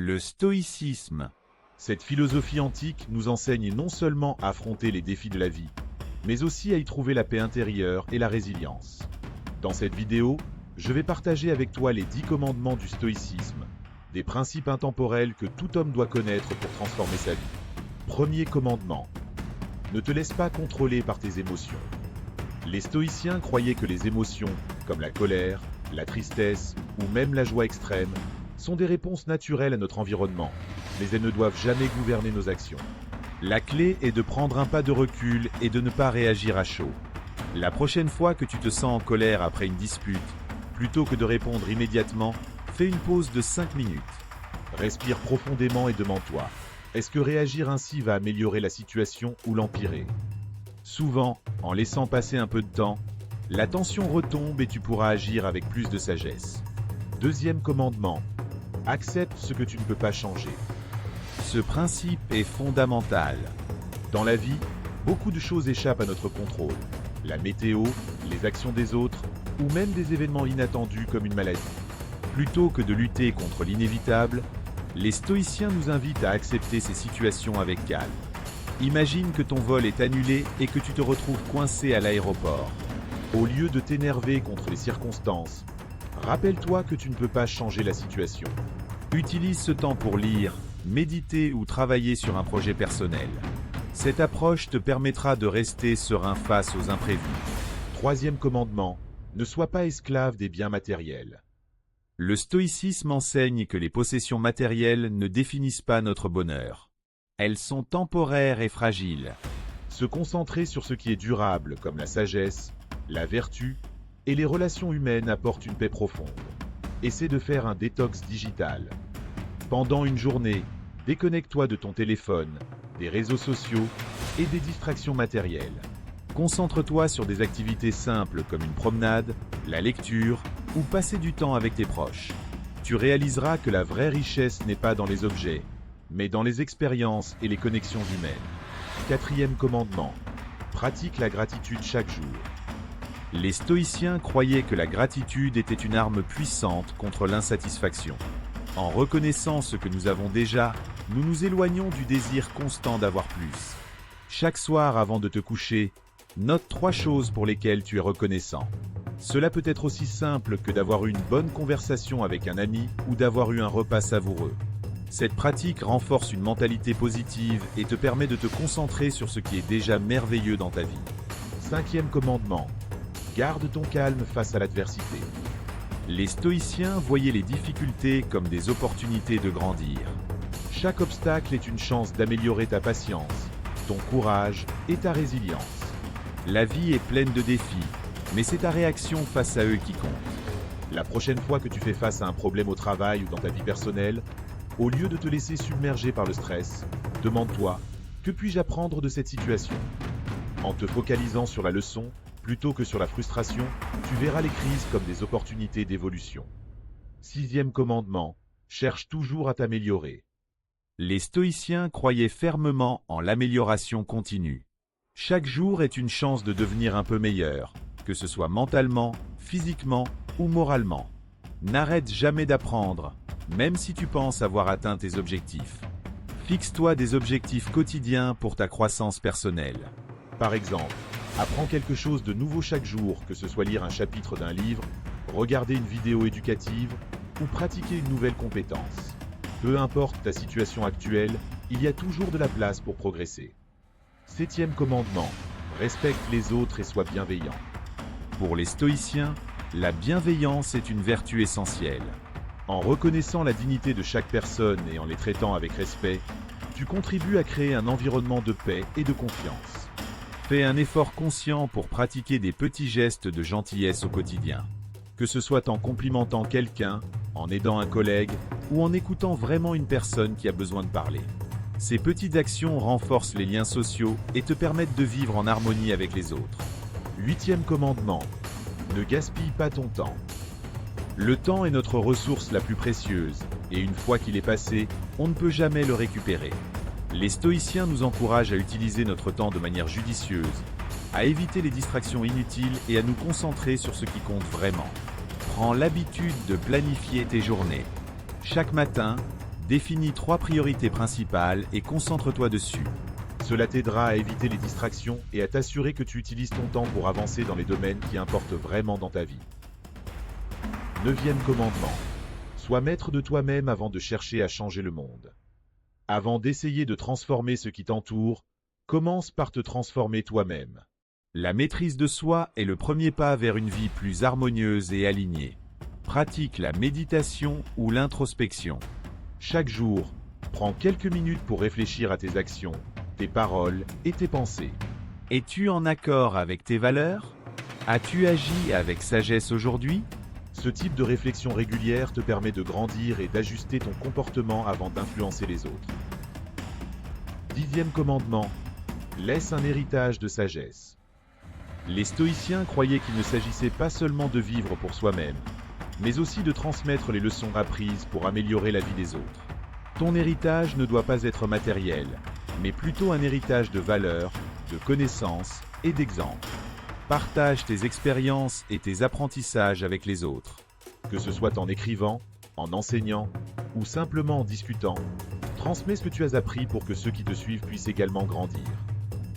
Le stoïcisme. Cette philosophie antique nous enseigne non seulement à affronter les défis de la vie, mais aussi à y trouver la paix intérieure et la résilience. Dans cette vidéo, je vais partager avec toi les 10 commandements du stoïcisme, des principes intemporels que tout homme doit connaître pour transformer sa vie. Premier commandement. Ne te laisse pas contrôler par tes émotions. Les stoïciens croyaient que les émotions, comme la colère, la tristesse ou même la joie extrême, sont des réponses naturelles à notre environnement, mais elles ne doivent jamais gouverner nos actions. La clé est de prendre un pas de recul et de ne pas réagir à chaud. La prochaine fois que tu te sens en colère après une dispute, plutôt que de répondre immédiatement, fais une pause de 5 minutes. Respire profondément et demande-toi, est-ce que réagir ainsi va améliorer la situation ou l'empirer? Souvent, en laissant passer un peu de temps, la tension retombe et tu pourras agir avec plus de sagesse. Deuxième commandement. Accepte ce que tu ne peux pas changer. Ce principe est fondamental. Dans la vie, beaucoup de choses échappent à notre contrôle. La météo, les actions des autres, ou même des événements inattendus comme une maladie. Plutôt que de lutter contre l'inévitable, les stoïciens nous invitent à accepter ces situations avec calme. Imagine que ton vol est annulé et que tu te retrouves coincé à l'aéroport. Au lieu de t'énerver contre les circonstances, rappelle-toi que tu ne peux pas changer la situation. Utilise ce temps pour lire, méditer ou travailler sur un projet personnel. Cette approche te permettra de rester serein face aux imprévus. Troisième commandement, ne sois pas esclave des biens matériels. Le stoïcisme enseigne que les possessions matérielles ne définissent pas notre bonheur. Elles sont temporaires et fragiles. Se concentrer sur ce qui est durable, comme la sagesse, la vertu et les relations humaines apporte une paix profonde. Essaie de faire un détox digital. Pendant une journée, déconnecte-toi de ton téléphone, des réseaux sociaux et des distractions matérielles. Concentre-toi sur des activités simples comme une promenade, la lecture ou passer du temps avec tes proches. Tu réaliseras que la vraie richesse n'est pas dans les objets, mais dans les expériences et les connexions humaines. Quatrième commandement. Pratique la gratitude chaque jour. Les stoïciens croyaient que la gratitude était une arme puissante contre l'insatisfaction. En reconnaissant ce que nous avons déjà, nous nous éloignons du désir constant d'avoir plus. Chaque soir avant de te coucher, note 3 choses pour lesquelles tu es reconnaissant. Cela peut être aussi simple que d'avoir eu une bonne conversation avec un ami ou d'avoir eu un repas savoureux. Cette pratique renforce une mentalité positive et te permet de te concentrer sur ce qui est déjà merveilleux dans ta vie. Cinquième commandement. Garde ton calme face à l'adversité. Les stoïciens voyaient les difficultés comme des opportunités de grandir. Chaque obstacle est une chance d'améliorer ta patience, ton courage et ta résilience. La vie est pleine de défis, mais c'est ta réaction face à eux qui compte. La prochaine fois que tu fais face à un problème au travail ou dans ta vie personnelle, au lieu de te laisser submerger par le stress, demande-toi, que puis-je apprendre de cette situation? En te focalisant sur la leçon, plutôt que sur la frustration, tu verras les crises comme des opportunités d'évolution. Sixième commandement, cherche toujours à t'améliorer. Les stoïciens croyaient fermement en l'amélioration continue. Chaque jour est une chance de devenir un peu meilleur, que ce soit mentalement, physiquement ou moralement. N'arrête jamais d'apprendre, même si tu penses avoir atteint tes objectifs. Fixe-toi des objectifs quotidiens pour ta croissance personnelle. Par exemple, apprends quelque chose de nouveau chaque jour, que ce soit lire un chapitre d'un livre, regarder une vidéo éducative ou pratiquer une nouvelle compétence. Peu importe ta situation actuelle, il y a toujours de la place pour progresser. Septième commandement, respecte les autres et sois bienveillant. Pour les stoïciens, la bienveillance est une vertu essentielle. En reconnaissant la dignité de chaque personne et en les traitant avec respect, tu contribues à créer un environnement de paix et de confiance. Fais un effort conscient pour pratiquer des petits gestes de gentillesse au quotidien. Que ce soit en complimentant quelqu'un, en aidant un collègue ou en écoutant vraiment une personne qui a besoin de parler. Ces petites actions renforcent les liens sociaux et te permettent de vivre en harmonie avec les autres. Huitième commandement. Ne gaspille pas ton temps. Le temps est notre ressource la plus précieuse, et une fois qu'il est passé, on ne peut jamais le récupérer. Les stoïciens nous encouragent à utiliser notre temps de manière judicieuse, à éviter les distractions inutiles et à nous concentrer sur ce qui compte vraiment. Prends l'habitude de planifier tes journées. Chaque matin, Définis 3 priorités principales et concentre-toi dessus. Cela t'aidera à éviter les distractions et à t'assurer que tu utilises ton temps pour avancer dans les domaines qui importent vraiment dans ta vie. 9e commandement. Sois maître de toi-même avant de chercher à changer le monde. Avant d'essayer de transformer ce qui t'entoure, commence par te transformer toi-même. La maîtrise de soi est le premier pas vers une vie plus harmonieuse et alignée. Pratique la méditation ou l'introspection. Chaque jour, prends quelques minutes pour réfléchir à tes actions, tes paroles et tes pensées. Es-tu en accord avec tes valeurs? As-tu agi avec sagesse aujourd'hui? Ce type de réflexion régulière te permet de grandir et d'ajuster ton comportement avant d'influencer les autres. 10e commandement. Laisse un héritage de sagesse. Les stoïciens croyaient qu'il ne s'agissait pas seulement de vivre pour soi-même, mais aussi de transmettre les leçons apprises pour améliorer la vie des autres. Ton héritage ne doit pas être matériel, mais plutôt un héritage de valeurs, de connaissances et d'exemples. Partage tes expériences et tes apprentissages avec les autres. Que ce soit en écrivant, en enseignant ou simplement en discutant, transmets ce que tu as appris pour que ceux qui te suivent puissent également grandir.